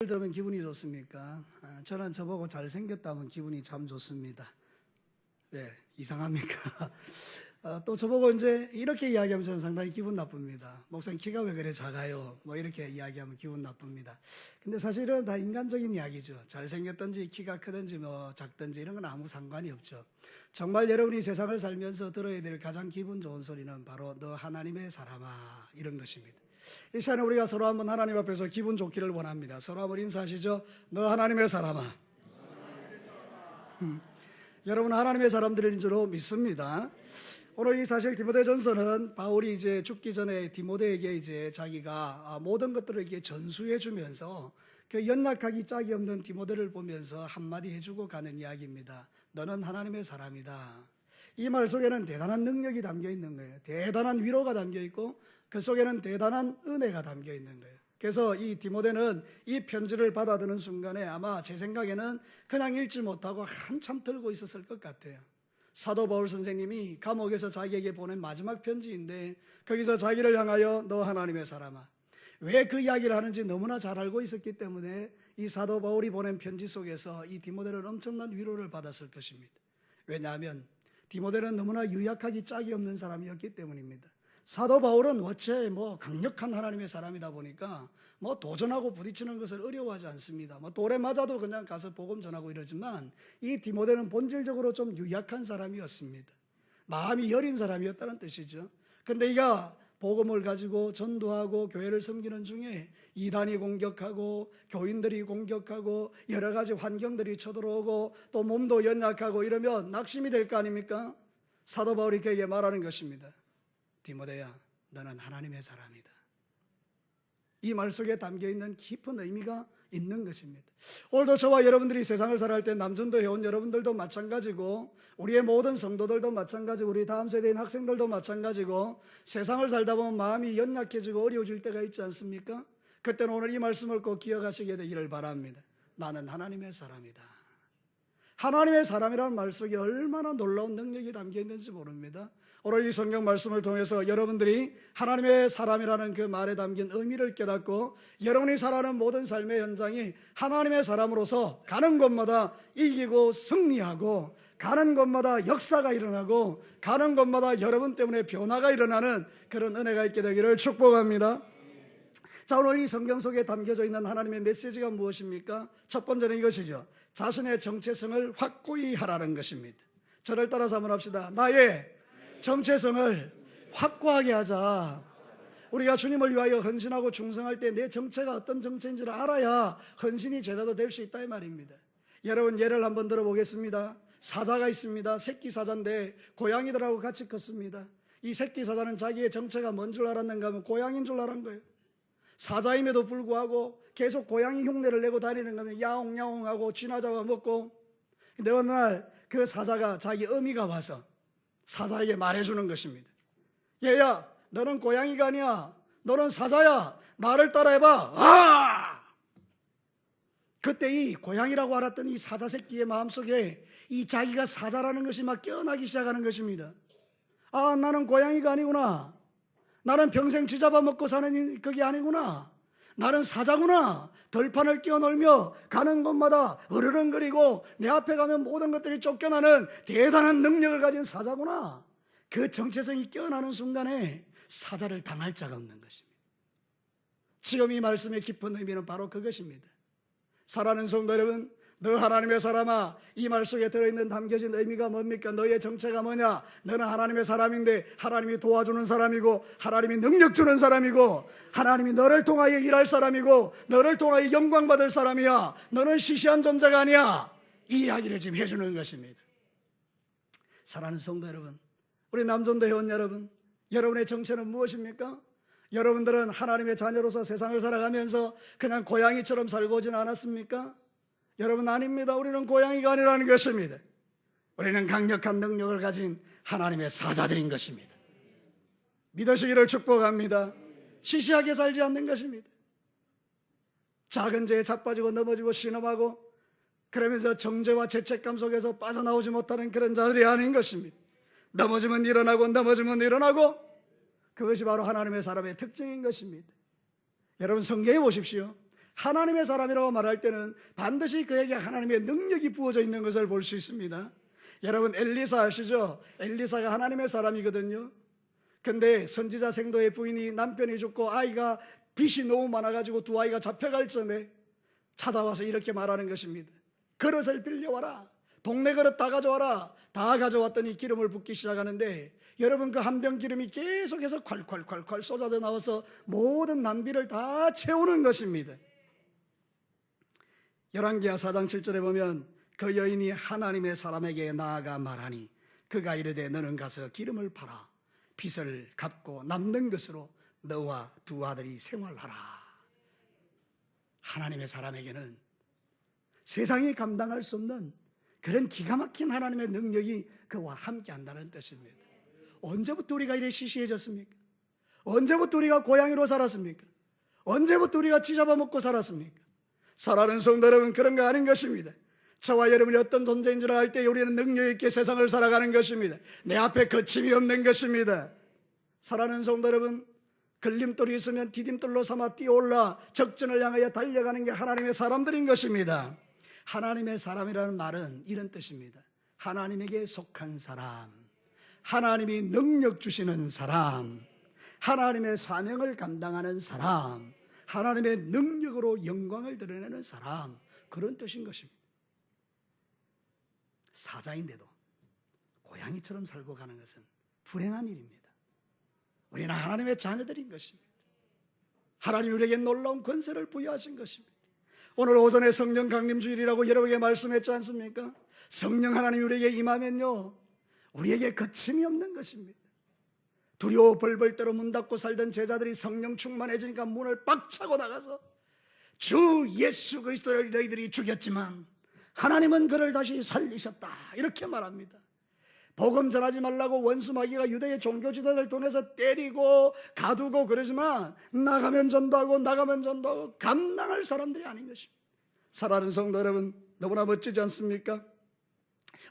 들으면 기분이 좋습니까? 저는 저보고 잘생겼다면 기분이 참 좋습니다. 왜? 이상합니까? 또 저보고 이제 이렇게 이야기하면 저는 상당히 기분 나쁩니다. 목사님 키가 왜 그래 작아요? 뭐 이렇게 이야기하면 기분 나쁩니다. 근데 사실은 다 인간적인 이야기죠. 잘생겼든지 키가 크든지 뭐 작든지 이런 건 아무 상관이 없죠. 정말 여러분이 세상을 살면서 들어야 될 가장 기분 좋은 소리는 바로 너 하나님의 사람아 이런 것입니다. 이 시간에 우리가 서로 한번 하나님 앞에서 기분 좋기를 원합니다. 서로 한번 인사하시죠. 너 하나님의 사람아. 여러분 하나님의 사람들인 줄로 믿습니다. 오늘 이 사실 디모데전서는 바울이 이제 죽기 전에 디모데에게 이제 자기가 모든 것들을 이렇게 전수해 주면서 그 연약하기 짝이 없는 디모데를 보면서 한마디 해주고 가는 이야기입니다. 너는 하나님의 사람이다. 이 말 속에는 대단한 능력이 담겨 있는 거예요. 대단한 위로가 담겨 있고 그 속에는 대단한 은혜가 담겨 있는 거예요. 그래서 이 디모데는 이 편지를 받아드는 순간에 아마 제 생각에는 그냥 읽지 못하고 한참 들고 있었을 것 같아요. 사도 바울 선생님이 감옥에서 자기에게 보낸 마지막 편지인데 거기서 자기를 향하여 너 하나님의 사람아, 왜 그 이야기를 하는지 너무나 잘 알고 있었기 때문에 이 사도 바울이 보낸 편지 속에서 이 디모데는 엄청난 위로를 받았을 것입니다. 왜냐하면 디모데는 너무나 유약하기 짝이 없는 사람이었기 때문입니다. 사도 바울은 어째 강력한 하나님의 사람이다 보니까 도전하고 부딪히는 것을 어려워하지 않습니다. 돌에 맞아도 그냥 가서 복음 전하고 이러지만 이 디모데는 본질적으로 좀 유약한 사람이었습니다. 마음이 여린 사람이었다는 뜻이죠. 근데 이가 복음을 가지고 전도하고 교회를 섬기는 중에 이단이 공격하고 교인들이 공격하고 여러 가지 환경들이 쳐들어오고 또 몸도 연약하고 이러면 낙심이 될 거 아닙니까? 사도 바울이 그에게 말하는 것입니다. 디모데야, 너는 하나님의 사람이다. 이 말 속에 담겨있는 깊은 의미가 있는 것입니다. 오늘도 저와 여러분들이 세상을 살아갈 때 남전도 해온 여러분들도 마찬가지고 우리의 모든 성도들도 마찬가지고 우리 다음 세대인 학생들도 마찬가지고 세상을 살다 보면 마음이 연약해지고 어려워질 때가 있지 않습니까? 그때는 오늘 이 말씀을 꼭 기억하시게 되기를 바랍니다. 나는 하나님의 사람이다. 하나님의 사람이라는 말 속에 얼마나 놀라운 능력이 담겨 있는지 모릅니다. 오늘 이 성경 말씀을 통해서 여러분들이 하나님의 사람이라는 그 말에 담긴 의미를 깨닫고 여러분이 살아가는 모든 삶의 현장이 하나님의 사람으로서 가는 곳마다 이기고 승리하고 가는 곳마다 역사가 일어나고 가는 곳마다 여러분 때문에 변화가 일어나는 그런 은혜가 있게 되기를 축복합니다. 자, 오늘 이 성경 속에 담겨져 있는 하나님의 메시지가 무엇입니까? 첫 번째는 이것이죠. 자신의 정체성을 확고히 하라는 것입니다. 저를 따라서 한번 합시다. 나의 정체성을 확고하게 하자. 우리가 주님을 위하여 헌신하고 충성할 때 내 정체가 어떤 정체인지를 알아야 헌신이 제대로 될 수 있다 이 말입니다. 여러분 예를 한번 들어보겠습니다. 사자가 있습니다. 새끼 사자인데 고양이들하고 같이 컸습니다. 이 새끼 사자는 자기의 정체가 뭔 줄 알았는가 하면 고양이인 줄 알은 거예요. 사자임에도 불구하고 계속 고양이 흉내를 내고 다니는 거면 야옹야옹하고 쥐나 잡아먹고, 근데 어느 날 그 사자가 자기 어미가 와서 사자에게 말해주는 것입니다. 얘야, 너는 고양이가 아니야. 너는 사자야. 나를 따라해봐. 아! 그때 이 고양이라고 알았던 이 사자 새끼의 마음속에 이 자기가 사자라는 것이 막 깨어나기 시작하는 것입니다. 아, 나는 고양이가 아니구나. 나는 평생 쥐 잡아먹고 사는 그게 아니구나. 나는 사자구나. 들판을 뛰어놀며 가는 곳마다 으르렁거리고 내 앞에 가면 모든 것들이 쫓겨나는 대단한 능력을 가진 사자구나. 그 정체성이 깨어나는 순간에 사자를 당할 자가 없는 것입니다. 지금 이 말씀의 깊은 의미는 바로 그것입니다. 사랑하는 성도 여러분, 너 하나님의 사람아, 이 말 속에 들어있는 담겨진 의미가 뭡니까? 너의 정체가 뭐냐? 너는 하나님의 사람인데 하나님이 도와주는 사람이고 하나님이 능력 주는 사람이고 하나님이 너를 통하여 일할 사람이고 너를 통하여 영광 받을 사람이야. 너는 시시한 존재가 아니야. 이 이야기를 지금 해주는 것입니다. 사랑하는 성도 여러분, 우리 남전도 회원 여러분, 여러분의 정체는 무엇입니까? 여러분들은 하나님의 자녀로서 세상을 살아가면서 그냥 고양이처럼 살고 오진 않았습니까? 여러분 아닙니다. 우리는 고양이가 아니라는 것입니다. 우리는 강력한 능력을 가진 하나님의 사자들인 것입니다. 믿으시기를 축복합니다. 시시하게 살지 않는 것입니다. 작은 죄에 자빠지고 넘어지고 신음하고 그러면서 정죄와 죄책감 속에서 빠져나오지 못하는 그런 자들이 아닌 것입니다. 넘어지면 일어나고 넘어지면 일어나고, 그것이 바로 하나님의 사람의 특징인 것입니다. 여러분 성경에 보십시오. 하나님의 사람이라고 말할 때는 반드시 그에게 하나님의 능력이 부어져 있는 것을 볼 수 있습니다. 여러분 엘리사 아시죠? 엘리사가 하나님의 사람이거든요. 근데 선지자 생도의 부인이 남편이 죽고 아이가 빚이 너무 많아가지고 두 아이가 잡혀갈 점에 찾아와서 이렇게 말하는 것입니다. 그릇을 빌려와라. 동네 그릇 다 가져와라. 다 가져왔더니 기름을 붓기 시작하는데 여러분 그 한 병 기름이 계속해서 콸콸콸콸 쏟아져 나와서 모든 낭비를 다 채우는 것입니다. 열왕기하 4장 7절에 보면 그 여인이 하나님의 사람에게 나아가 말하니 그가 이르되 너는 가서 기름을 팔아 빚을 갚고 남는 것으로 너와 두 아들이 생활하라. 하나님의 사람에게는 세상이 감당할 수 없는 그런 기가 막힌 하나님의 능력이 그와 함께 한다는 뜻입니다. 언제부터 우리가 이래 시시해졌습니까? 언제부터 우리가 고양이로 살았습니까? 언제부터 우리가 쥐잡아먹고 살았습니까? 사랑하는 성도 여러분, 그런 거 아닌 것입니다. 저와 여러분이 어떤 존재인 줄 알 때 우리는 능력 있게 세상을 살아가는 것입니다. 내 앞에 거침이 없는 것입니다. 사랑하는 성도 여러분, 걸림돌이 있으면 디딤돌로 삼아 뛰어올라 적전을 향하여 달려가는 게 하나님의 사람들인 것입니다. 하나님의 사람이라는 말은 이런 뜻입니다. 하나님에게 속한 사람, 하나님이 능력 주시는 사람, 하나님의 사명을 감당하는 사람, 하나님의 능력으로 영광을 드러내는 사람, 그런 뜻인 것입니다. 사자인데도 고양이처럼 살고 가는 것은 불행한 일입니다. 우리는 하나님의 자녀들인 것입니다. 하나님이 우리에게 놀라운 권세를 부여하신 것입니다. 오늘 오전에 성령 강림 주일이라고 여러분에게 말씀했지 않습니까? 성령 하나님이 우리에게 임하면요, 우리에게 거침이 없는 것입니다. 두려워 벌벌 떨어 문 닫고 살던 제자들이 성령 충만해지니까 문을 빡 차고 나가서 주 예수 그리스도를 너희들이 죽였지만 하나님은 그를 다시 살리셨다, 이렇게 말합니다. 복음 전하지 말라고 원수 마귀가 유대의 종교 지도자를 통해서 때리고 가두고 그러지만 나가면 전도하고 나가면 전도하고 감당할 사람들이 아닌 것입니다. 사랑하는 성도 여러분, 너무나 멋지지 않습니까?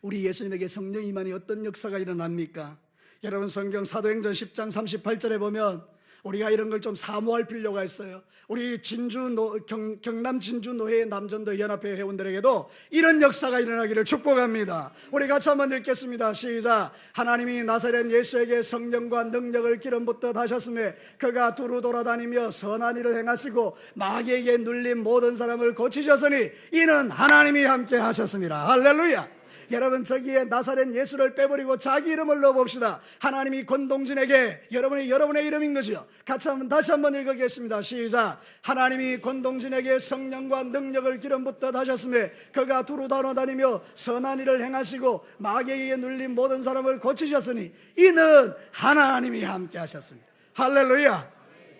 우리 예수님에게 성령 임하니 어떤 역사가 일어납니까? 여러분 성경 사도행전 10장 38절에 보면 우리가 이런 걸 좀 사모할 필요가 있어요. 우리 경남 진주 노회 남전도 연합회 회원들에게도 이런 역사가 일어나기를 축복합니다. 우리 같이 한번 읽겠습니다. 시작. 하나님이 나사렛 예수에게 성령과 능력을 기름 붓듯 하셨으며 그가 두루 돌아다니며 선한 일을 행하시고 마귀에게 눌린 모든 사람을 고치셨으니 이는 하나님이 함께 하셨습니다. 할렐루야. 여러분 저기에 나사렛 예수를 빼버리고 자기 이름을 넣어봅시다. 하나님이 권동진에게, 여러분의 이름인 거죠. 다시 한번 읽어보겠습니다. 시작. 하나님이 권동진에게 성령과 능력을 기름 붓듯 하셨으며 그가 두루 돌아다니며 선한 일을 행하시고 마귀에게 눌린 모든 사람을 고치셨으니 이는 하나님이 함께 하셨습니다. 할렐루야.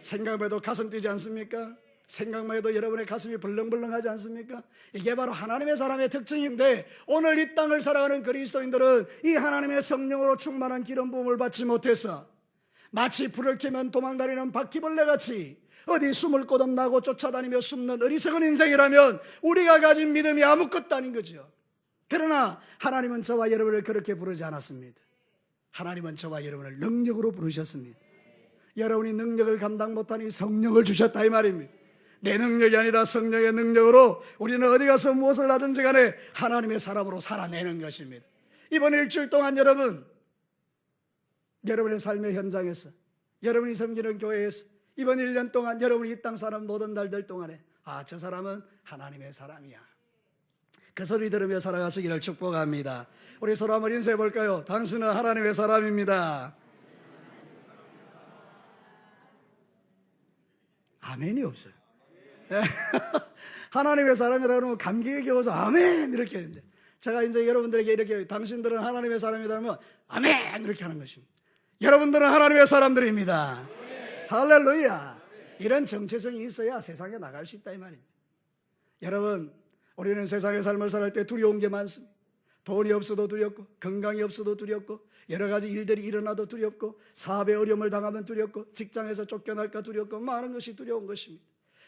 생각만 해도 가슴 뛰지 않습니까? 생각만 해도 여러분의 가슴이 벌렁벌렁하지 않습니까? 이게 바로 하나님의 사람의 특징인데 오늘 이 땅을 살아가는 그리스도인들은 이 하나님의 성령으로 충만한 기름 부음을 받지 못해서 마치 불을 켜면 도망다니는 바퀴벌레같이 어디 숨을 곳 없나고 쫓아다니며 숨는 어리석은 인생이라면 우리가 가진 믿음이 아무것도 아닌 거죠. 그러나 하나님은 저와 여러분을 그렇게 부르지 않았습니다. 하나님은 저와 여러분을 능력으로 부르셨습니다. 여러분이 능력을 감당 못하니 성령을 주셨다, 이 말입니다. 내 능력이 아니라 성령의 능력으로 우리는 어디 가서 무엇을 하든지 간에 하나님의 사람으로 살아내는 것입니다. 이번 일주일 동안 여러분의 삶의 현장에서, 여러분이 섬기는 교회에서 이번 1년 동안 여러분이 이 땅 사는 모든 날들 동안에 저 사람은 하나님의 사람이야, 그 소리 들으며 살아가시기를 축복합니다. 우리 서로 한번 인사해 볼까요? 당신은 하나님의 사람입니다. 아멘이 없어요. 하나님의 사람이라고 하면 감격에 겨워서 아멘 이렇게 하는데, 제가 이제 여러분들에게 이렇게 당신들은 하나님의 사람이다 하면 아멘 이렇게 하는 것입니다. 여러분들은 하나님의 사람들입니다. 할렐루야. 이런 정체성이 있어야 세상에 나갈 수 있다, 이 말입니다. 여러분, 우리는 세상의 삶을 살 때 두려운 게 많습니다. 돈이 없어도 두렵고, 건강이 없어도 두렵고, 여러 가지 일들이 일어나도 두렵고, 사업에 어려움을 당하면 두렵고, 직장에서 쫓겨날까 두렵고, 많은 것이 두려운 것입니다.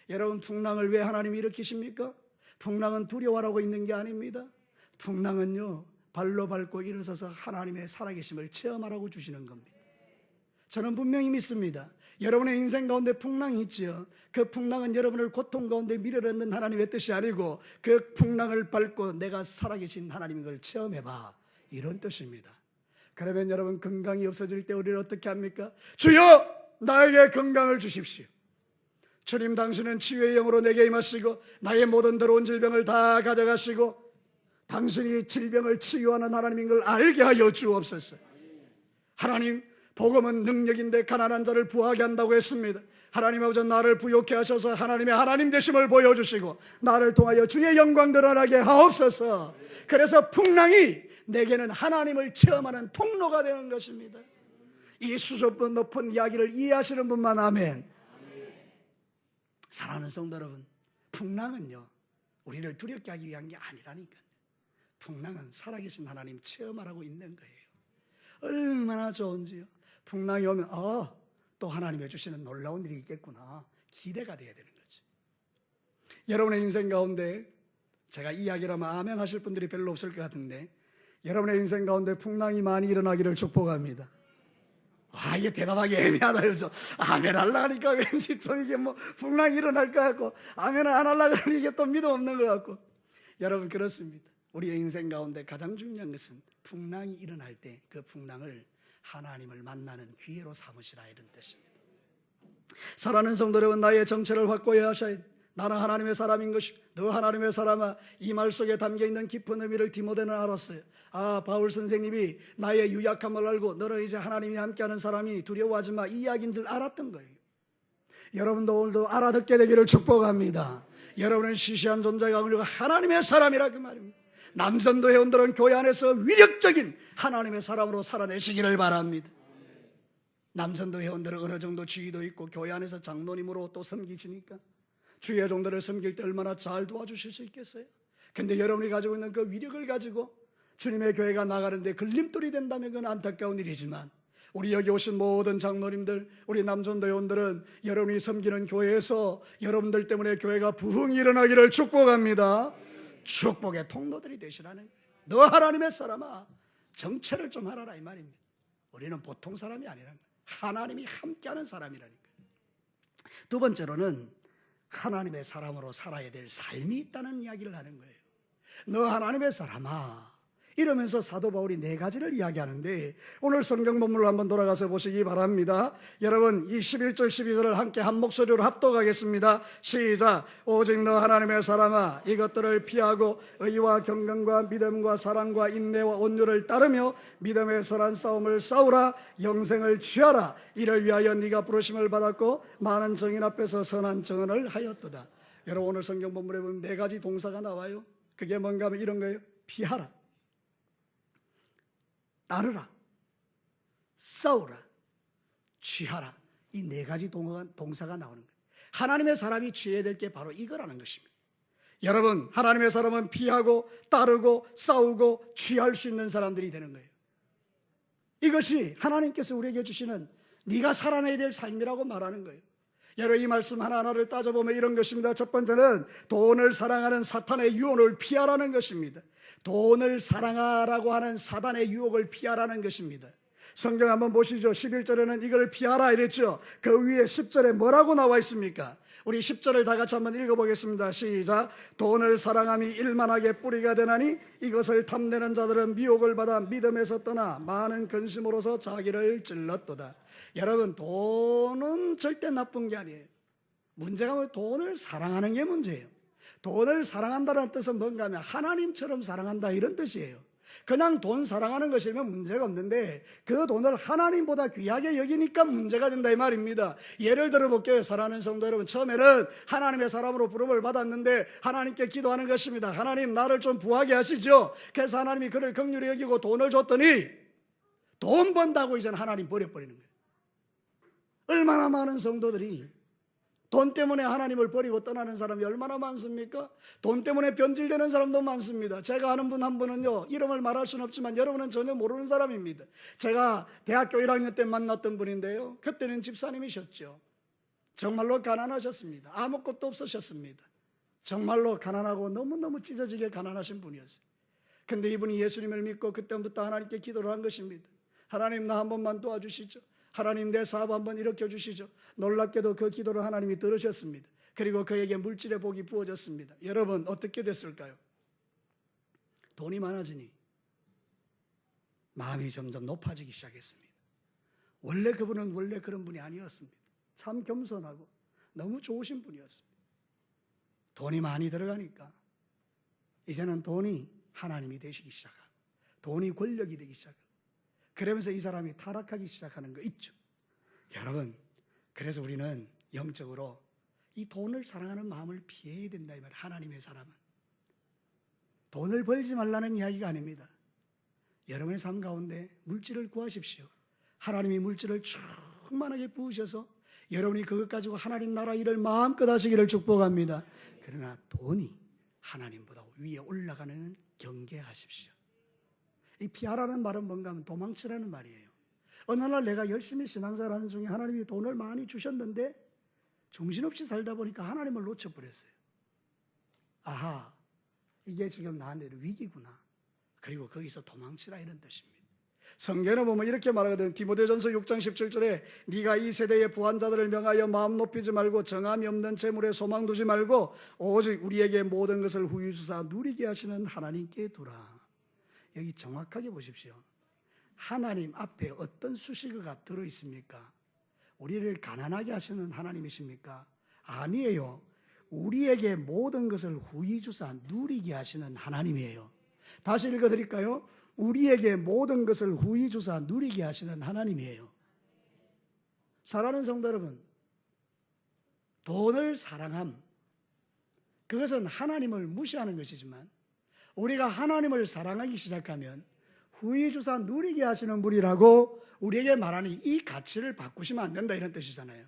여러분, 풍랑을 왜 하나님이 일으키십니까? 풍랑은 두려워하라고 있는 게 아닙니다. 풍랑은요, 발로 밟고 일어서서 하나님의 살아계심을 체험하라고 주시는 겁니다. 저는 분명히 믿습니다. 여러분의 인생 가운데 풍랑이 있지요. 그 풍랑은 여러분을 고통 가운데 밀어넣는 하나님의 뜻이 아니고 그 풍랑을 밟고 내가 살아계신 하나님인 걸 체험해봐, 이런 뜻입니다. 그러면 여러분, 건강이 없어질 때 우리는 어떻게 합니까? 주여, 나에게 건강을 주십시오. 주님, 당신은 치유의 영으로 내게 임하시고 나의 모든 더러운 질병을 다 가져가시고 당신이 질병을 치유하는 하나님인 걸 알게 하여 주옵소서. 하나님, 복음은 능력인데 가난한 자를 부하게 한다고 했습니다. 하나님 아버지, 나를 부욕케 하셔서 하나님의 하나님 되심을 보여주시고 나를 통하여 주의 영광 드러나게 하옵소서. 그래서 풍랑이 내게는 하나님을 체험하는 통로가 되는 것입니다. 이 수줍은 높은 이야기를 이해하시는 분만 아멘. 사랑하는 성도 여러분, 풍랑은요, 우리를 두렵게 하기 위한 게 아니라니까요. 풍랑은 살아계신 하나님 체험하라고 있는 거예요. 얼마나 좋은지요. 풍랑이 오면 또 하나님이 주시는 놀라운 일이 있겠구나, 기대가 돼야 되는 거죠. 여러분의 인생 가운데, 제가 이 이야기를 하면 아멘 하실 분들이 별로 없을 것 같은데, 여러분의 인생 가운데 풍랑이 많이 일어나기를 축복합니다. 이게 대답하기 애매하다. 좀 아멘 하려고 하니까 왠지 좀 이게 풍랑이 일어날 것 같고, 아멘을 안 하려고 하니 이게 또 믿음 없는 것 같고. 여러분, 그렇습니다. 우리의 인생 가운데 가장 중요한 것은 풍랑이 일어날 때 그 풍랑을 하나님을 만나는 기회로 삼으시라, 이런 뜻입니다. 사랑하는 성도 여러분, 나의 정체를 확고히 하셔야 돼. 나는 하나님의 사람인 것이, 너 하나님의 사람아. 이 말 속에 담겨있는 깊은 의미를 디모데는 알았어요. 바울 선생님이 나의 유약함을 알고 너는 이제 하나님이 함께하는 사람이 두려워하지 마, 이 이야기인 줄 알았던 거예요. 여러분도 오늘도 알아듣게 되기를 축복합니다. 여러분은 시시한 존재가 아니고 하나님의 사람이라, 그 말입니다. 남전도 회원들은 교회 안에서 위력적인 하나님의 사람으로 살아내시기를 바랍니다. 남전도 회원들은 어느 정도 지위도 있고 교회 안에서 장로님으로 또 섬기시니까 주의 종들을 섬길 때 얼마나 잘 도와주실 수 있겠어요? 근데 여러분이 가지고 있는 그 위력을 가지고 주님의 교회가 나가는데 걸림돌이 된다면 그건 안타까운 일이지만, 우리 여기 오신 모든 장로님들, 우리 남전도 회원들은 여러분이 섬기는 교회에서 여러분들 때문에 교회가 부흥이 일어나기를 축복합니다. 축복의 통로들이 되시라는 거예요. 너 하나님의 사람아, 정체를 좀 알아라, 이 말입니다. 우리는 보통 사람이 아니라는 거예요. 하나님이 함께하는 사람이라니까. 두 번째로는 하나님의 사람으로 살아야 될 삶이 있다는 이야기를 하는 거예요. 너 하나님의 사람아, 이러면서 사도 바울이 네 가지를 이야기하는데, 오늘 성경 본문을 한번 돌아가서 보시기 바랍니다. 여러분, 이 11절 12절을 함께 한 목소리로 합독하겠습니다. 시작. 오직 너 하나님의 사람아, 이것들을 피하고 의와 경건과 믿음과 사랑과 인내와 온유를 따르며 믿음의 선한 싸움을 싸우라. 영생을 취하라. 이를 위하여 네가 부르심을 받았고 많은 정인 앞에서 선한 증언을 하였도다. 여러분, 오늘 성경 본문에 보면 네 가지 동사가 나와요. 그게 뭔가 하면 이런 거예요. 피하라, 따르라, 싸우라, 취하라. 이 네 가지 동사가 나오는 거예요. 하나님의 사람이 취해야 될 게 바로 이거라는 것입니다. 여러분, 하나님의 사람은 피하고 따르고 싸우고 취할 수 있는 사람들이 되는 거예요. 이것이 하나님께서 우리에게 주시는 네가 살아내야 될 삶이라고 말하는 거예요. 여러분, 이 말씀 하나하나를 따져보면 이런 것입니다. 첫 번째는 돈을 사랑하는 사탄의 유혹을 피하라는 것입니다. 돈을 사랑하라고 하는 사단의 유혹을 피하라는 것입니다. 성경 한번 보시죠. 11절에는 이걸 피하라 이랬죠. 그 위에 10절에 뭐라고 나와 있습니까? 우리 10절을 다 같이 한번 읽어보겠습니다. 시작. 돈을 사랑함이 일만하게 뿌리가 되나니 이것을 탐내는 자들은 미혹을 받아 믿음에서 떠나 많은 근심으로서 자기를 찔렀도다. 여러분, 돈은 절대 나쁜 게 아니에요. 문제가 돈을 사랑하는 게 문제예요. 돈을 사랑한다는 뜻은 뭔가 하면 하나님처럼 사랑한다, 이런 뜻이에요. 그냥 돈 사랑하는 것이면 문제가 없는데 그 돈을 하나님보다 귀하게 여기니까 문제가 된다, 이 말입니다. 예를 들어 볼게요. 사랑하는 성도 여러분, 처음에는 하나님의 사람으로 부름을 받았는데 하나님께 기도하는 것입니다. 하나님, 나를 좀 부하게 하시죠. 그래서 하나님이 그를 긍휼히 여기고 돈을 줬더니 돈 번다고 이제는 하나님 버려버리는 거예요. 얼마나 많은 성도들이 돈 때문에 하나님을 버리고 떠나는 사람이 얼마나 많습니까? 돈 때문에 변질되는 사람도 많습니다. 제가 아는 분 한 분은요, 이름을 말할 수는 없지만 여러분은 전혀 모르는 사람입니다. 제가 대학교 1학년 때 만났던 분인데요, 그때는 집사님이셨죠. 정말로 가난하셨습니다. 아무것도 없으셨습니다. 정말로 가난하고 너무너무 찢어지게 가난하신 분이었어요. 근데 이분이 예수님을 믿고 그때부터 하나님께 기도를 한 것입니다. 하나님, 나 한 번만 도와주시죠. 하나님 내 사업 한번 일으켜 주시죠. 놀랍게도 그 기도를 하나님이 들으셨습니다. 그리고 그에게 물질의 복이 부어졌습니다. 여러분 어떻게 됐을까요? 돈이 많아지니 마음이 점점 높아지기 시작했습니다. 원래 그분은 원래 그런 분이 아니었습니다. 참 겸손하고 너무 좋으신 분이었습니다. 돈이 많이 들어가니까 이제는 돈이 하나님이 되시기 시작하고 돈이 권력이 되기 시작하고 그러면서 이 사람이 타락하기 시작하는 거 있죠. 여러분 그래서 우리는 영적으로 이 돈을 사랑하는 마음을 피해야 된다 이 말이에요. 하나님의 사람은 돈을 벌지 말라는 이야기가 아닙니다. 여러분의 삶 가운데 물질을 구하십시오. 하나님이 물질을 충만하게 부으셔서 여러분이 그것 가지고 하나님 나라 일을 마음껏 하시기를 축복합니다. 그러나 돈이 하나님보다 위에 올라가는 경계하십시오. 이 피하라는 말은 뭔가 하면 도망치라는 말이에요. 어느 날 내가 열심히 신앙생활하는 중에 하나님이 돈을 많이 주셨는데 정신없이 살다 보니까 하나님을 놓쳐버렸어요. 아하, 이게 지금 나한테 위기구나. 그리고 거기서 도망치라 이런 뜻입니다. 성경에 보면 이렇게 말하거든. 디모데전서 6장 17절에 네가 이 세대의 부한자들을 명하여 마음 높이지 말고 정함이 없는 재물에 소망 두지 말고 오직 우리에게 모든 것을 후히 주사 누리게 하시는 하나님께 두라. 여기 정확하게 보십시오. 하나님 앞에 어떤 수식어가 들어있습니까? 우리를 가난하게 하시는 하나님이십니까? 아니에요. 우리에게 모든 것을 후히 주사 누리게 하시는 하나님이에요. 다시 읽어드릴까요? 우리에게 모든 것을 후히 주사 누리게 하시는 하나님이에요. 사랑하는 성도 여러분, 돈을 사랑함, 그것은 하나님을 무시하는 것이지만 우리가 하나님을 사랑하기 시작하면 후히 주사 누리게 하시는 분이라고 우리에게 말하는 이 가치를 바꾸시면 안 된다 이런 뜻이잖아요.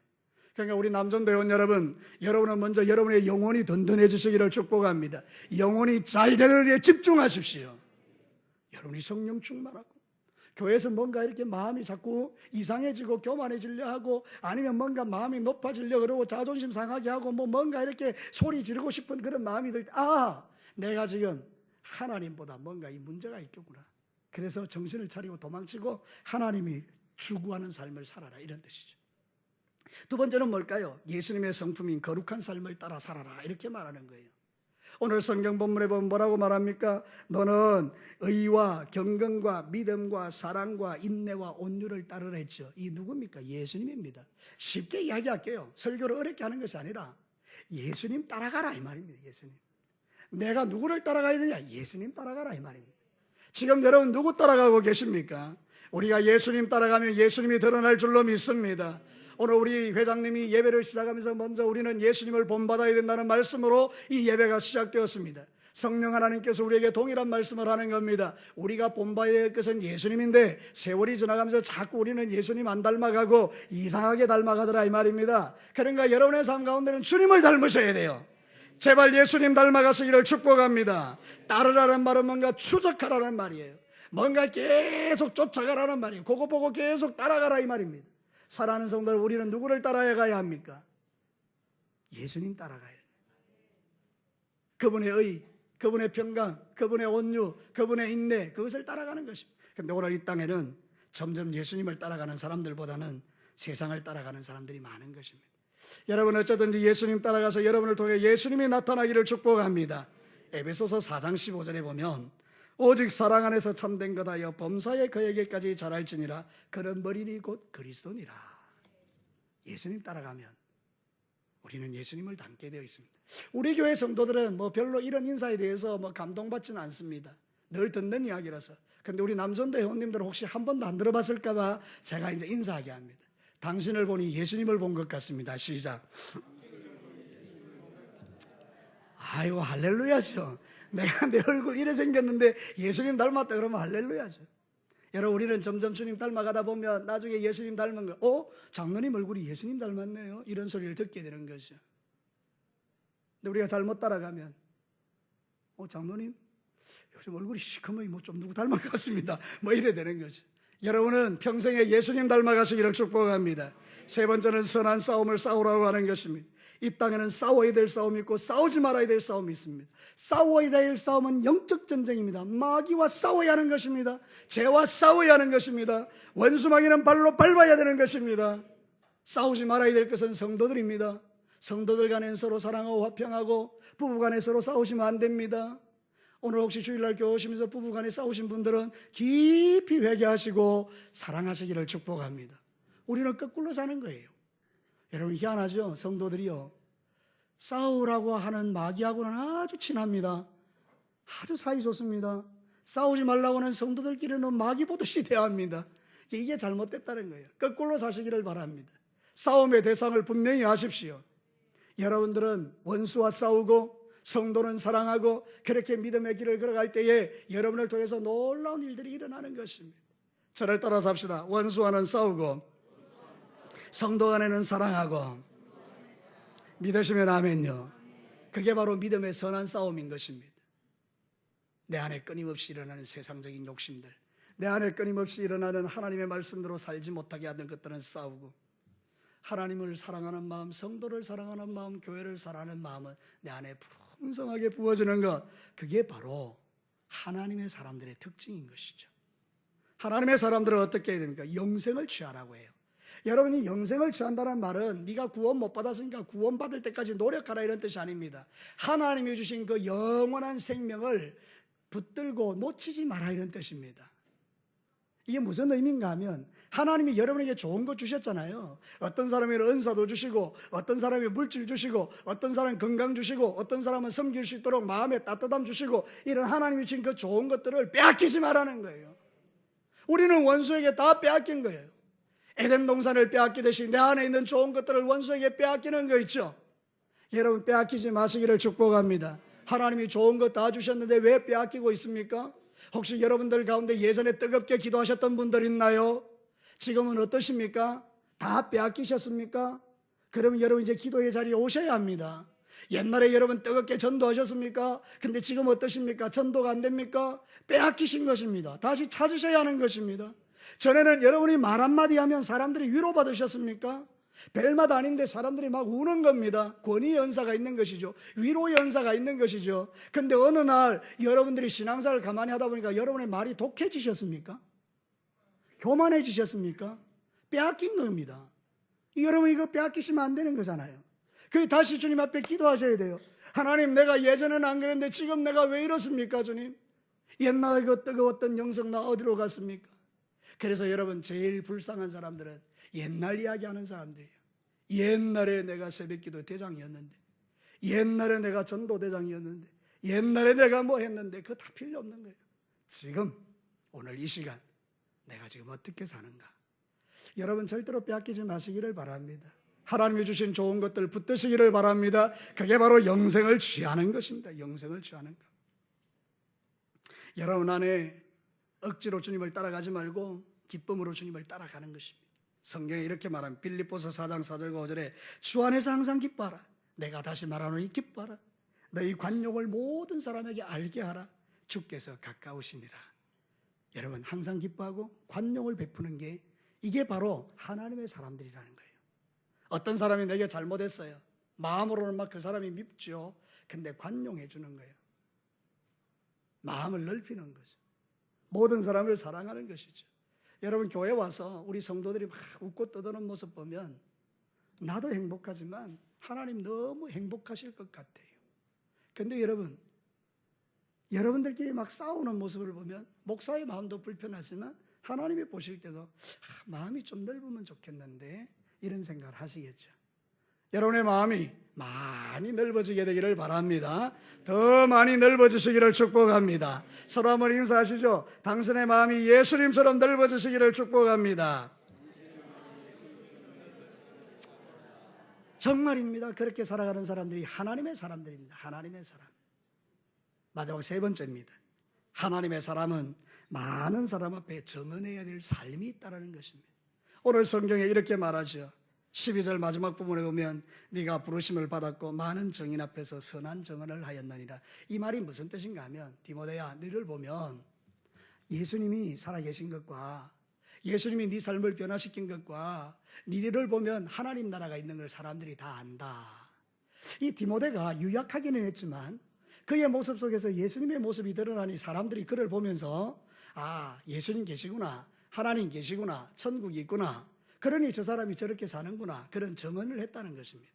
그러니까 우리 남전대원 여러분, 여러분은 먼저 여러분의 영혼이 든든해지시기를 축복합니다. 영혼이 잘 되는 일에 집중하십시오. 여러분이 성령 충만하고 교회에서 뭔가 이렇게 마음이 자꾸 이상해지고 교만해지려 하고 아니면 뭔가 마음이 높아지려 그러고 자존심 상하게 하고 뭔가 이렇게 소리 지르고 싶은 그런 마음이 들 때 내가 지금 하나님보다 뭔가 이 문제가 있겠구나. 그래서 정신을 차리고 도망치고 하나님이 추구하는 삶을 살아라 이런 뜻이죠. 두 번째는 뭘까요? 예수님의 성품인 거룩한 삶을 따라 살아라 이렇게 말하는 거예요. 오늘 성경 본문에 보면 뭐라고 말합니까? 너는 의와 경건과 믿음과 사랑과 인내와 온유를 따르라 했죠. 이 누굽니까? 예수님입니다. 쉽게 이야기할게요. 설교를 어렵게 하는 것이 아니라 예수님 따라가라 이 말입니다. 예수님. 내가 누구를 따라가야 되냐? 예수님 따라가라 이 말입니다. 지금 여러분 누구 따라가고 계십니까? 우리가 예수님 따라가면 예수님이 드러날 줄로 믿습니다. 오늘 우리 회장님이 예배를 시작하면서 먼저 우리는 예수님을 본받아야 된다는 말씀으로 이 예배가 시작되었습니다. 성령 하나님께서 우리에게 동일한 말씀을 하는 겁니다. 우리가 본받아야 할 것은 예수님인데 세월이 지나가면서 자꾸 우리는 예수님 안 닮아가고 이상하게 닮아가더라 이 말입니다. 그러니까 여러분의 삶 가운데는 주님을 닮으셔야 돼요. 제발 예수님 닮아가시기를 축복합니다. 따르라는 말은 뭔가 추적하라는 말이에요. 뭔가 계속 쫓아가라는 말이에요. 그거 보고 계속 따라가라 이 말입니다. 사랑하는 성도들, 우리는 누구를 따라가야 합니까? 예수님 따라가야 합니다. 그분의 의, 그분의 평강, 그분의 온유, 그분의 인내, 그것을 따라가는 것입니다. 그런데 오늘 이 땅에는 점점 예수님을 따라가는 사람들보다는 세상을 따라가는 사람들이 많은 것입니다. 여러분 어쩌든지 예수님 따라가서 여러분을 통해 예수님이 나타나기를 축복합니다. 에베소서 4장 15절에 보면 오직 사랑 안에서 참된 것하여 범사에 그에게까지 자랄지니라. 그런 머리니 곧 그리스도니라. 예수님 따라가면 우리는 예수님을 닮게 되어 있습니다. 우리 교회 성도들은 별로 이런 인사에 대해서 감동받지는 않습니다. 늘 듣는 이야기라서. 그런데 우리 남전도 회원님들은 혹시 한 번도 안 들어봤을까 봐 제가 이제 인사하게 합니다. 당신을 보니 예수님을 본 것 같습니다. 시작. 아이고 할렐루야죠. 내가 내 얼굴 이래 생겼는데 예수님 닮았다 그러면 할렐루야죠. 여러분 우리는 점점 주님 닮아가다 보면 나중에 예수님 닮은 거 장로님 얼굴이 예수님 닮았네요 이런 소리를 듣게 되는 거죠. 근데 우리가 잘못 따라가면 장로님 요즘 얼굴이 시커멓이 좀 누구 닮은 것 같습니다 이래 되는 거죠. 여러분은 평생에 예수님 닮아가시기를 축복합니다. 세 번째는 선한 싸움을 싸우라고 하는 것입니다. 이 땅에는 싸워야 될 싸움이 있고 싸우지 말아야 될 싸움이 있습니다. 싸워야 될 싸움은 영적 전쟁입니다. 마귀와 싸워야 하는 것입니다. 죄와 싸워야 하는 것입니다. 원수마귀는 발로 밟아야 되는 것입니다. 싸우지 말아야 될 것은 성도들입니다. 성도들 간에 서로 사랑하고 화평하고 부부 간에 서로 싸우시면 안 됩니다. 오늘 혹시 주일날 교회 오시면서 부부 간에 싸우신 분들은 깊이 회개하시고 사랑하시기를 축복합니다. 우리는 거꾸로 사는 거예요. 여러분 희한하죠? 성도들이요, 싸우라고 하는 마귀하고는 아주 친합니다. 아주 사이 좋습니다. 싸우지 말라고 하는 성도들끼리는 마귀 보듯이 대합니다. 이게 잘못됐다는 거예요. 거꾸로 사시기를 바랍니다. 싸움의 대상을 분명히 하십시오. 여러분들은 원수와 싸우고 성도는 사랑하고 그렇게 믿음의 길을 걸어갈 때에 여러분을 통해서 놀라운 일들이 일어나는 것입니다. 저를 따라서 합시다. 원수와는 싸우고 성도 간에는 사랑하고. 믿으시면 아멘요. 그게 바로 믿음의 선한 싸움인 것입니다. 내 안에 끊임없이 일어나는 세상적인 욕심들, 내 안에 끊임없이 일어나는 하나님의 말씀대로 살지 못하게 하는 것들은 싸우고, 하나님을 사랑하는 마음, 성도를 사랑하는 마음, 교회를 사랑하는 마음은 내 안에 풍성하게 부어지는 것, 그게 바로 하나님의 사람들의 특징인 것이죠. 하나님의 사람들은 어떻게 해야 됩니까? 영생을 취하라고 해요. 여러분이 영생을 취한다는 말은 네가 구원 못 받았으니까 구원 받을 때까지 노력하라 이런 뜻이 아닙니다. 하나님이 주신 그 영원한 생명을 붙들고 놓치지 마라 이런 뜻입니다. 이게 무슨 의미인가 하면 하나님이 여러분에게 좋은 것 주셨잖아요. 어떤 사람에는 은사도 주시고, 어떤 사람이 물질 주시고, 어떤 사람은 건강 주시고, 어떤 사람은 섬길 수 있도록 마음에 따뜻함 주시고, 이런 하나님이 주신 그 좋은 것들을 빼앗기지 말라는 거예요. 우리는 원수에게 다 빼앗긴 거예요. 에덴 동산을 빼앗기듯이 내 안에 있는 좋은 것들을 원수에게 빼앗기는 거 있죠. 여러분 빼앗기지 마시기를 축복합니다. 하나님이 좋은 것 다 주셨는데 왜 빼앗기고 있습니까? 혹시 여러분들 가운데 예전에 뜨겁게 기도하셨던 분들 있나요? 지금은 어떠십니까? 다 빼앗기셨습니까? 그러면 여러분 이제 기도의 자리에 오셔야 합니다. 옛날에 여러분 뜨겁게 전도하셨습니까? 근데 지금 어떠십니까? 전도가 안 됩니까? 빼앗기신 것입니다. 다시 찾으셔야 하는 것입니다. 전에는 여러분이 말 한마디 하면 사람들이 위로받으셨습니까? 별맛 아닌데 사람들이 막 우는 겁니다. 권위의 은사가 있는 것이죠. 위로의 은사가 있는 것이죠. 근데 어느 날 여러분들이 신앙생활을 가만히 하다 보니까 여러분의 말이 독해지셨습니까? 교만해지셨습니까? 빼앗긴 겁니다. 여러분 이거 빼앗기시면 안 되는 거잖아요. 그 다시 주님 앞에 기도하셔야 돼요. 하나님, 내가 예전에는 안 그랬는데 지금 내가 왜 이렇습니까 주님? 옛날에 그 뜨거웠던 영성 나 어디로 갔습니까? 그래서 여러분 제일 불쌍한 사람들은 옛날 이야기하는 사람들이에요. 옛날에 내가 새벽기도 대장이었는데, 옛날에 내가 전도대장이었는데, 옛날에 내가 뭐 했는데, 그거 다 필요 없는 거예요. 지금 오늘 이 시간 내가 지금 어떻게 사는가? 여러분 절대로 빼앗기지 마시기를 바랍니다. 하나님이 주신 좋은 것들 붙드시기를 바랍니다. 그게 바로 영생을 취하는 것입니다. 영생을 취하는 것. 여러분 안에 억지로 주님을 따라가지 말고 기쁨으로 주님을 따라가는 것입니다. 성경에 이렇게 말합니다. 빌립보서 4장 4절과 5절에 주 안에서 항상 기뻐하라. 내가 다시 말하노니 기뻐하라. 너희 관용을 모든 사람에게 알게 하라. 주께서 가까우시니라. 여러분 항상 기뻐하고 관용을 베푸는 게 이게 바로 하나님의 사람들이라는 거예요. 어떤 사람이 내게 잘못했어요. 마음으로는 막 그 사람이 밉죠. 근데 관용해 주는 거예요. 마음을 넓히는 거죠. 모든 사람을 사랑하는 것이죠. 여러분 교회 와서 우리 성도들이 막 웃고 떠드는 모습 보면 나도 행복하지만 하나님 너무 행복하실 것 같아요. 근데 여러분, 여러분들끼리 막 싸우는 모습을 보면 목사의 마음도 불편하지만 하나님이 보실 때도 마음이 좀 넓으면 좋겠는데 이런 생각을 하시겠죠. 여러분의 마음이 많이 넓어지게 되기를 바랍니다. 더 많이 넓어지시기를 축복합니다. 서로 한번 인사하시죠. 당신의 마음이 예수님처럼 넓어지시기를 축복합니다. 정말입니다. 그렇게 살아가는 사람들이 하나님의 사람들입니다. 하나님의 사람. 마지막 세 번째입니다. 하나님의 사람은 많은 사람 앞에 정언해야 될 삶이 있다는 것입니다. 오늘 성경에 이렇게 말하죠. 12절 마지막 부분에 보면 네가 부르심을 받았고 많은 정인 앞에서 선한 정언을 하였느니라. 이 말이 무슨 뜻인가 하면 디모데야, 너를 보면 예수님이 살아계신 것과 예수님이 네 삶을 변화시킨 것과 니들을 보면 하나님 나라가 있는 걸 사람들이 다 안다. 이 디모데가 유약하기는 했지만 그의 모습 속에서 예수님의 모습이 드러나니 사람들이 그를 보면서 아, 예수님 계시구나, 하나님 계시구나, 천국이 있구나, 그러니 저 사람이 저렇게 사는구나, 그런 증언을 했다는 것입니다.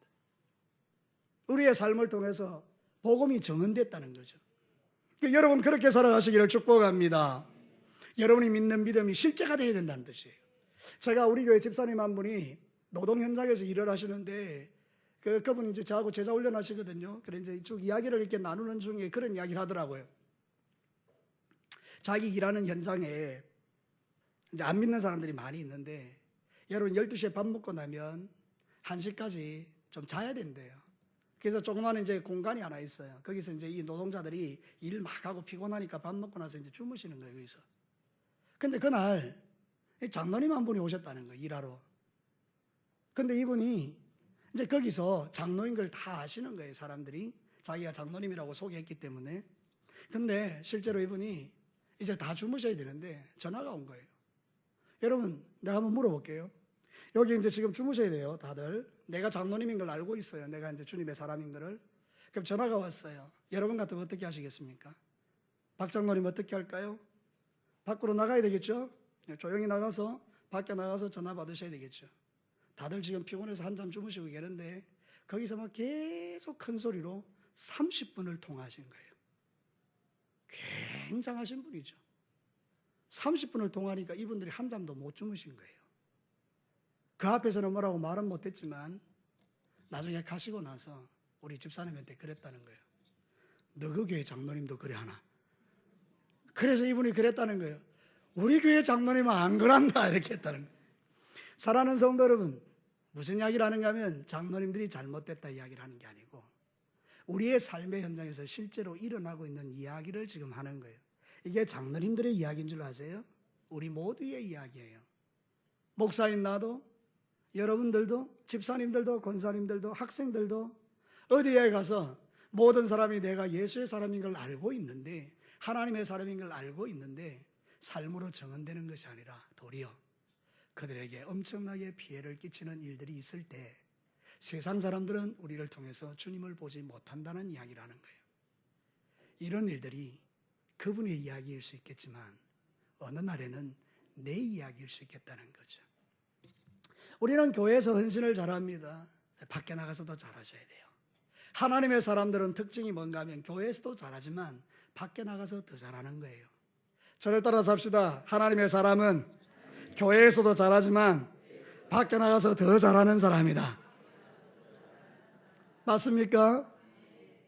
우리의 삶을 통해서 복음이 증언됐다는 거죠. 여러분 그렇게 살아가시기를 축복합니다. 여러분이 믿는 믿음이 실제가 되어야 된다는 뜻이에요. 제가 우리 교회 집사님 한 분이 노동 현장에서 일을 하시는데 그분이 이제 저하고 제자 훈련하시거든요. 그래서 이제 쭉 이야기를 이렇게 나누는 중에 그런 이야기를 하더라고요. 자기 일하는 현장에 이제 안 믿는 사람들이 많이 있는데 여러분 12시에 밥 먹고 나면 1시까지 좀 자야 된대요. 그래서 조그마한 이제 공간이 하나 있어요. 거기서 이제 이 노동자들이 일 막 하고 피곤하니까 밥 먹고 나서 이제 주무시는 거예요, 거기서. 근데 그날 장로님 한 분이 오셨다는 거예요, 일하러. 근데 이분이 이제 거기서 장로인 걸 다 아시는 거예요, 사람들이. 자기가 장로님이라고 소개했기 때문에. 근데 실제로 이분이 이제 다 주무셔야 되는데 전화가 온 거예요. 여러분, 내가 한번 물어볼게요. 여기 이제 지금 주무셔야 돼요, 다들. 내가 장로님인 걸 알고 있어요. 내가 이제 주님의 사람인 거를. 그럼 전화가 왔어요. 여러분 같으면 어떻게 하시겠습니까? 박 장로님 어떻게 할까요? 밖으로 나가야 되겠죠? 조용히 나가서, 밖에 나가서 전화 받으셔야 되겠죠. 다들 지금 피곤해서 한잠 주무시고 계는데 거기서 막 계속 큰 소리로 30분을 통화하신 거예요. 굉장하신 분이죠. 30분을 통화하니까 이분들이 한잠도 못 주무신 거예요. 그 앞에서는 뭐라고 말은 못했지만 나중에 가시고 나서 우리 집사님한테 그랬다는 거예요. 너 그 교회 장로님도 그래 하나? 그래서 이분이 그랬다는 거예요. 우리 교회 장로님은 안 그런다 이렇게 했다는 거예요. 사랑하는 성도 여러분, 무슨 이야기를 하는가 하면 장로님들이 잘못됐다 이야기를 하는 게 아니고 우리의 삶의 현장에서 실제로 일어나고 있는 이야기를 지금 하는 거예요. 이게 장로님들의 이야기인 줄 아세요? 우리 모두의 이야기예요. 목사인 나도, 여러분들도, 집사님들도, 권사님들도, 학생들도 어디에 가서 모든 사람이 내가 예수의 사람인 걸 알고 있는데, 하나님의 사람인 걸 알고 있는데 삶으로 정언되는 것이 아니라 도리어 그들에게 엄청나게 피해를 끼치는 일들이 있을 때 세상 사람들은 우리를 통해서 주님을 보지 못한다는 이야기를 하는 거예요. 이런 일들이 그분의 이야기일 수 있겠지만 어느 날에는 내 이야기일 수 있겠다는 거죠. 우리는 교회에서 헌신을 잘합니다. 밖에 나가서도 잘하셔야 돼요. 하나님의 사람들은 특징이 뭔가 하면 교회에서도 잘하지만 밖에 나가서 더 잘하는 거예요. 저를 따라서 합시다. 하나님의 사람은 교회에서도 잘하지만 밖에 나가서 더 잘하는 사람이다. 맞습니까?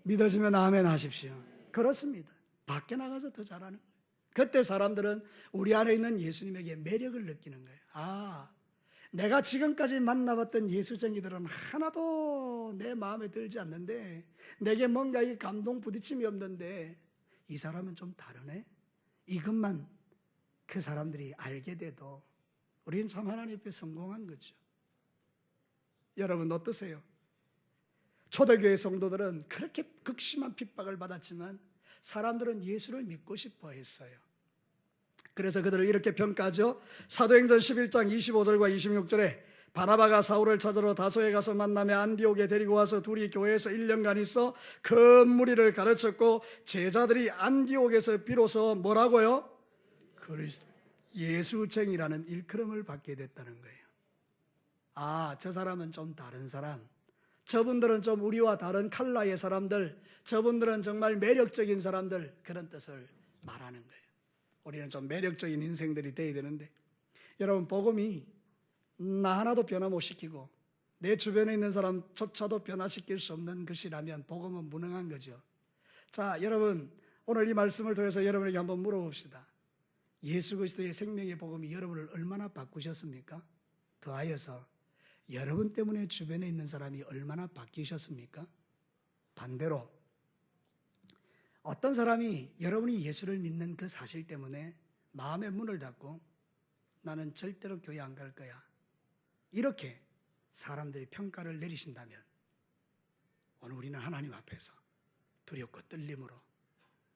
믿어지면 아멘 하십시오. 그렇습니다. 밖에 나가서 더 잘하는 거예요. 그때 사람들은 우리 안에 있는 예수님에게 매력을 느끼는 거예요. 아, 내가 지금까지 만나봤던 예수쟁이들은 하나도 내 마음에 들지 않는데 내게 뭔가 이 감동 부딪힘이 없는데 이 사람은 좀 다르네? 이것만 그 사람들이 알게 돼도 우리는 참 하나님 앞에 성공한 거죠. 여러분 어떠세요? 초대교회 성도들은 그렇게 극심한 핍박을 받았지만 사람들은 예수를 믿고 싶어 했어요. 그래서 그들을 이렇게 평가하죠. 사도행전 11장 25절과 26절에 바나바가 사울을 찾으러 다소에 가서 만나며 안디옥에 데리고 와서 둘이 교회에서 1년간 있어 큰 무리를 가르쳤고 제자들이 안디옥에서 비로소 뭐라고요? 그리스도 예수쟁이라는 일컬음을 받게 됐다는 거예요. 아, 저 사람은 좀 다른 사람, 저분들은 좀 우리와 다른 컬러의 사람들, 저분들은 정말 매력적인 사람들, 그런 뜻을 말하는 거예요. 우리는 좀 매력적인 인생들이 되어야 되는데 여러분 복음이 나 하나도 변화 못 시키고 내 주변에 있는 사람조차도 변화시킬 수 없는 것이라면 복음은 무능한 거죠. 자, 여러분 오늘 이 말씀을 통해서 여러분에게 한번 물어봅시다. 예수 그리스도의 생명의 복음이 여러분을 얼마나 바꾸셨습니까? 더하여서 여러분 때문에 주변에 있는 사람이 얼마나 바뀌셨습니까? 반대로 어떤 사람이 여러분이 예수를 믿는 그 사실 때문에 마음의 문을 닫고 나는 절대로 교회 안 갈 거야, 이렇게 사람들이 평가를 내리신다면 오늘 우리는 하나님 앞에서 두렵고 떨림으로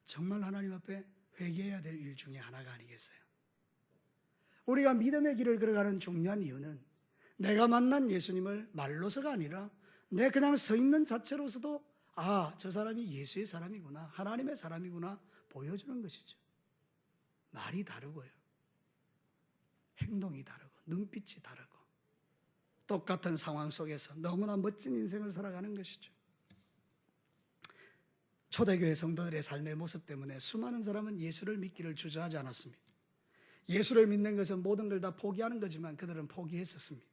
정말 하나님 앞에 회개해야 될 일 중에 하나가 아니겠어요? 우리가 믿음의 길을 걸어가는 중요한 이유는 내가 만난 예수님을 말로서가 아니라 내 그냥 서 있는 자체로서도 저 사람이 예수의 사람이구나, 하나님의 사람이구나 보여주는 것이죠. 말이 다르고요, 행동이 다르고, 눈빛이 다르고, 똑같은 상황 속에서 너무나 멋진 인생을 살아가는 것이죠. 초대교회 성도들의 삶의 모습 때문에 수많은 사람은 예수를 믿기를 주저하지 않았습니다. 예수를 믿는 것은 모든 걸 다 포기하는 거지만 그들은 포기했었습니다.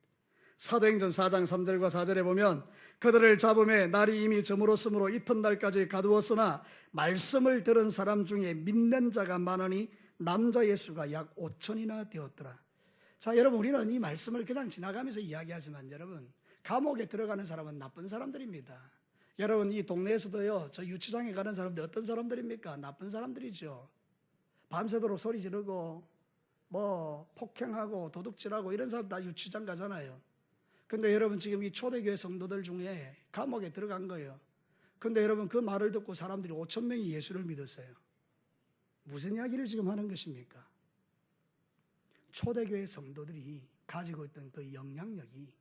사도행전 4장 3절과 4절에 보면 그들을 잡음에 날이 이미 저물었으므로 이튿날까지 가두었으나 말씀을 들은 사람 중에 믿는 자가 많으니 남자 예수가 약 5천이나 되었더라. 자, 여러분, 우리는 이 말씀을 그냥 지나가면서 이야기하지만 여러분, 감옥에 들어가는 사람은 나쁜 사람들입니다. 여러분, 이 동네에서도요, 저 유치장에 가는 사람들 어떤 사람들입니까? 나쁜 사람들이죠. 밤새도록 소리 지르고 폭행하고 도둑질하고 이런 사람 다 유치장 가잖아요. 근데 여러분, 지금 이 초대교회 성도들 중에 감옥에 들어간 거예요. 근데 여러분, 그 말을 듣고 사람들이 5천 명이 예수를 믿었어요. 무슨 이야기를 지금 하는 것입니까? 초대교회 성도들이 가지고 있던 그 영향력이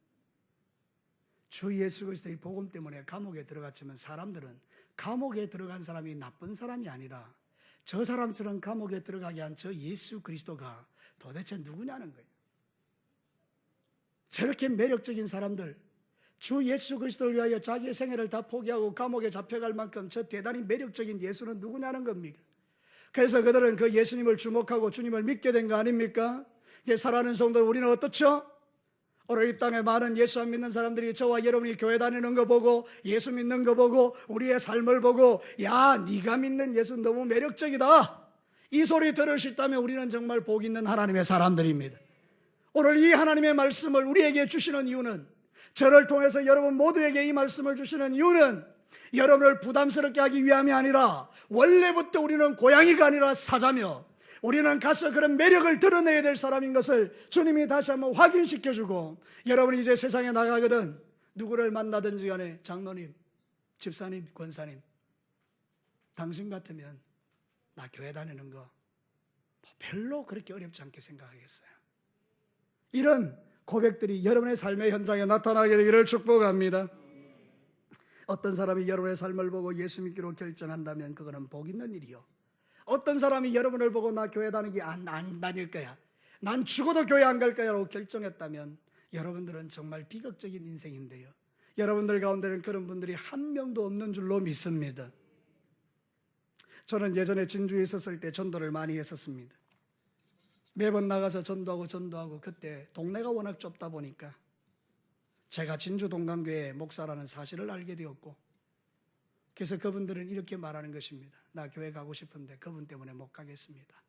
주 예수 그리스도의 복음 때문에 감옥에 들어갔지만 사람들은 감옥에 들어간 사람이 나쁜 사람이 아니라 저 사람처럼 감옥에 들어가게 한 저 예수 그리스도가 도대체 누구냐는 거예요. 저렇게 매력적인 사람들, 주 예수 그리스도를 위하여 자기의 생애를 다 포기하고 감옥에 잡혀갈 만큼 저 대단히 매력적인 예수는 누구냐는 겁니다. 그래서 그들은 그 예수님을 주목하고 주님을 믿게 된 거 아닙니까? 사랑하는 성도, 우리는 어떻죠? 오늘 이 땅에 많은 예수 안 믿는 사람들이 저와 여러분이 교회 다니는 거 보고 예수 믿는 거 보고 우리의 삶을 보고 야, 네가 믿는 예수 너무 매력적이다, 이 소리 들을 수 있다면 우리는 정말 복 있는 하나님의 사람들입니다. 오늘 이 하나님의 말씀을 우리에게 주시는 이유는, 저를 통해서 여러분 모두에게 이 말씀을 주시는 이유는 여러분을 부담스럽게 하기 위함이 아니라 원래부터 우리는 고양이가 아니라 사자며 우리는 가서 그런 매력을 드러내야 될 사람인 것을 주님이 다시 한번 확인시켜주고, 여러분이 이제 세상에 나가거든 누구를 만나든지 간에 장로님, 집사님, 권사님, 당신 같으면 나 교회 다니는 거 별로 그렇게 어렵지 않게 생각하겠어요. 이런 고백들이 여러분의 삶의 현장에 나타나게 되기를 축복합니다. 어떤 사람이 여러분의 삶을 보고 예수 믿기로 결정한다면 그거는 복 있는 일이요. 어떤 사람이 여러분을 보고 나 교회 다니기 안 다닐 거야, 난 죽어도 교회 안 갈 거야 라고 결정했다면 여러분들은 정말 비극적인 인생인데요, 여러분들 가운데는 그런 분들이 한 명도 없는 줄로 믿습니다. 저는 예전에 진주에 있었을 때 전도를 많이 했었습니다. 매번 나가서 전도하고 그때 동네가 워낙 좁다 보니까 제가 진주 동강교회 목사라는 사실을 알게 되었고, 그래서 그분들은 이렇게 말하는 것입니다. 나 교회 가고 싶은데 그분 때문에 못 가겠습니다.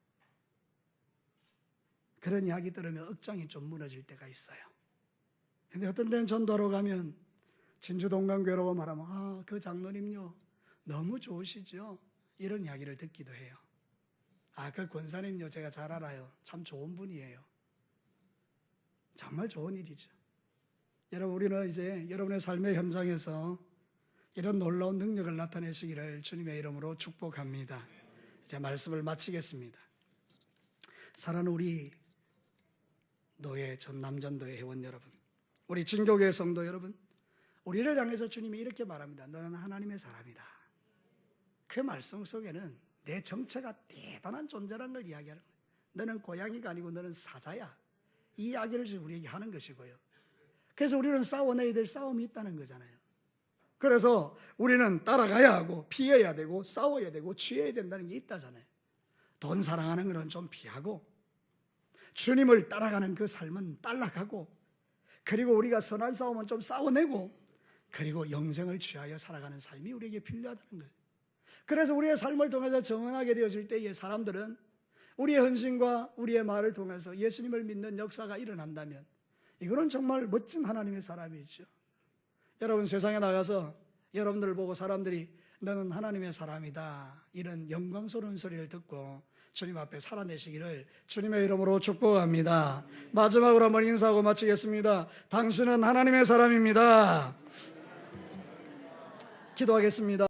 그런 이야기 들으면 억장이 좀 무너질 때가 있어요. 근데 어떤 데는 전도하러 가면 진주 동강교회라고 말하면 그 장로님요 너무 좋으시죠, 이런 이야기를 듣기도 해요. 그 권사님요 제가 잘 알아요, 참 좋은 분이에요. 정말 좋은 일이죠. 여러분, 우리는 이제 여러분의 삶의 현장에서 이런 놀라운 능력을 나타내시기를 주님의 이름으로 축복합니다. 이제 말씀을 마치겠습니다. 사랑하는 우리 노예 전남전도의 회원 여러분, 우리 진교교회 성도 여러분, 우리를 향해서 주님이 이렇게 말합니다. 너는 하나님의 사람이다. 그 말씀 속에는 내 정체가 대단한 존재라는 걸 이야기하는 거예요. 너는 고양이가 아니고 너는 사자야, 이 이야기를 지금 우리에게 하는 것이고요. 그래서 우리는 싸워내야 될 싸움이 있다는 거잖아요. 그래서 우리는 따라가야 하고 피해야 되고 싸워야 되고 취해야 된다는 게 있다잖아요. 돈 사랑하는 것은 좀 피하고 주님을 따라가는 그 삶은 따라가고, 그리고 우리가 선한 싸움은 좀 싸워내고, 그리고 영생을 취하여 살아가는 삶이 우리에게 필요하다는 거예요. 그래서 우리의 삶을 통해서 정언하게 되어질 때에 사람들은 우리의 헌신과 우리의 말을 통해서 예수님을 믿는 역사가 일어난다면 이거는 정말 멋진 하나님의 사람이죠. 여러분, 세상에 나가서 여러분들을 보고 사람들이 너는 하나님의 사람이다, 이런 영광스러운 소리를 듣고 주님 앞에 살아내시기를 주님의 이름으로 축복합니다. 마지막으로 한번 인사하고 마치겠습니다. 당신은 하나님의 사람입니다. 기도하겠습니다.